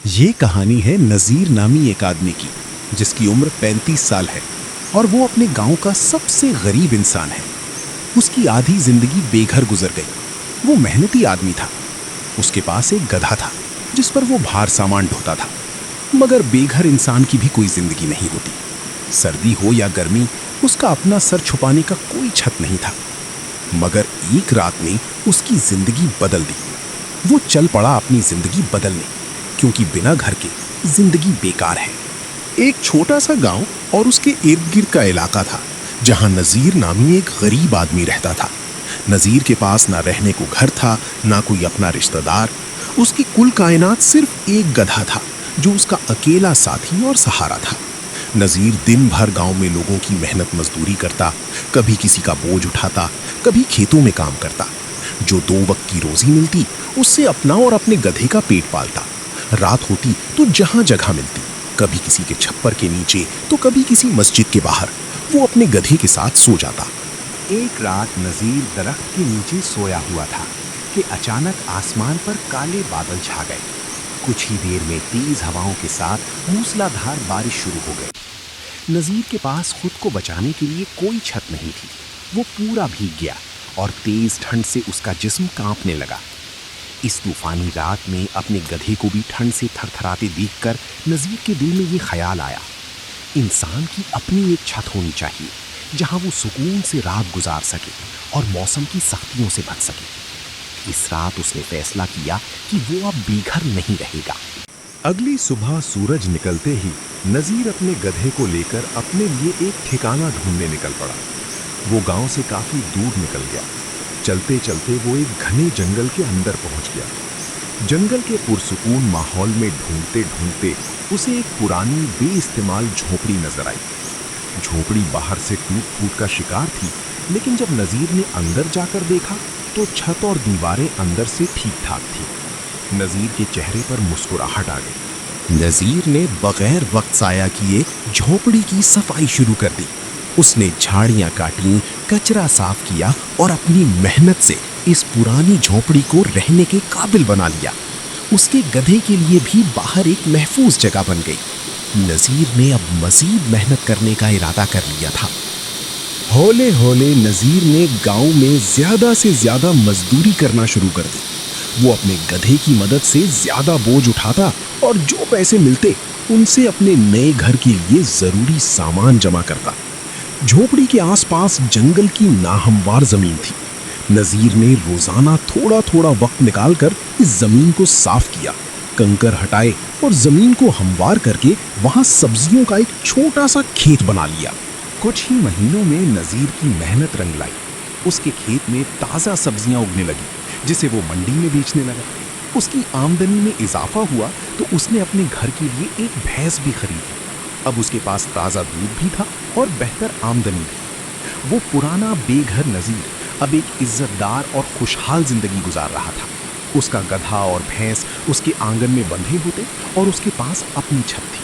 ये कहानी है नज़ीर नामी एक आदमी की, जिसकी उम्र 35 साल है और वो अपने गांव का सबसे गरीब इंसान है। उसकी आधी जिंदगी बेघर गुजर गई। वो मेहनती आदमी था। उसके पास एक गधा था जिस पर वो भार सामान ढोता था। मगर बेघर इंसान की भी कोई जिंदगी नहीं होती। सर्दी हो या गर्मी, उसका अपना सर छुपाने का कोई छत नहीं था। मगर एक रात ने उसकी जिंदगी बदल दी। वो चल पड़ा अपनी जिंदगी बदलने, क्योंकि बिना घर के जिंदगी बेकार है। एक छोटा सा गांव और उसके इर्द गिर्द का इलाका था, जहां नज़ीर नामी एक गरीब आदमी रहता था। नज़ीर के पास ना रहने को घर था, ना कोई अपना रिश्तेदार। उसकी कुल कायनात सिर्फ एक गधा था, जो उसका अकेला साथी और सहारा था। नज़ीर दिन भर गांव में लोगों की मेहनत मजदूरी करता, कभी किसी का बोझ उठाता, कभी खेतों में काम करता। जो 2 वक्त की रोजी मिलती, उससे अपना और अपने गधे का पेट पालता। रात होती तो जहां जगह मिलती, कभी किसी के छप्पर के नीचे तो कभी किसी मस्जिद के बाहर, वो अपने गधे के साथ सो जाता। एक रात नज़ीर दरख्त के नीचे सोया हुआ था कि अचानक आसमान पर काले बादल छा गए। कुछ ही देर में तेज हवाओं के साथ मूसलाधार बारिश शुरू हो गई। नज़ीर के पास खुद को बचाने के लिए कोई छत नहीं थी। वो पूरा भीग गया और तेज ठंड से उसका जिस्म कांपने लगा। इस तूफानी रात में अपने गधे को भी ठंड से थरथराते देखकर नज़ीर के दिल में ये ख्याल आया, इंसान की अपनी एक छत होनी चाहिए, जहां वो सुकून से रात गुजार सके और मौसम की सख्तियों से बच सके। इस रात उसने फैसला किया कि वो अब बेघर नहीं रहेगा। अगली सुबह सूरज निकलते ही नज़ीर अपने गधे को लेकर अपने लिए एक ठिकाना ढूंढने निकल पड़ा। वो गांव से काफी दूर निकल गया। चलते चलते वो एक घने जंगल के अंदर पहुंच गया। जंगल के पुरसुकून माहौल में ढूंढते ढूंढते उसे एक पुरानी बेइस्तेमाल झोपड़ी नजर आई। झोपड़ी बाहर से टूट फूट का शिकार थी, लेकिन जब नज़ीर ने अंदर जाकर देखा तो छत और दीवारें अंदर से ठीक ठाक थी। नज़ीर के चेहरे पर मुस्कुराहट आ गई। नज़ीर ने बगैर वक्त ज़ाया किए झोपड़ी की सफाई शुरू कर दी। उसने झाड़ियां काटी, कचरा साफ किया और अपनी मेहनत से इस पुरानी झोपड़ी को रहने के काबिल बना लिया। उसके गधे के लिए भी बाहर एक महफूज जगह बन गई। नज़ीर ने अब मजीद मेहनत करने का इरादा कर लिया था। हौले हौले नज़ीर ने गांव में ज्यादा से ज्यादा मजदूरी करना शुरू कर दी। वो अपने गधे की मदद से ज्यादा बोझ उठाता और जो पैसे मिलते उनसे अपने नए घर के लिए जरूरी सामान जमा करता। झोपड़ी के आसपास जंगल की नाहमवार जमीन थी। नज़ीर ने रोजाना थोड़ा थोड़ा वक्त निकालकर इस जमीन को साफ किया, कंकर हटाए और जमीन को हमवार करके वहां सब्जियों का एक छोटा सा खेत बना लिया। कुछ ही महीनों में नज़ीर की मेहनत रंग लाई। उसके खेत में ताज़ा सब्जियां उगने लगी, जिसे वो मंडी में बेचने लगा। उसकी आमदनी में इजाफा हुआ तो उसने अपने घर के लिए एक भैंस भी खरीदी। अब उसके पास ताज़ा दूध भी था और बेहतर आमदनी भी। वो पुराना बेघर नज़ीर अब एक इज्जतदार और खुशहाल जिंदगी गुजार रहा था। उसका गधा और भैंस उसके आंगन में बंधे होते और उसके पास अपनी छत थी।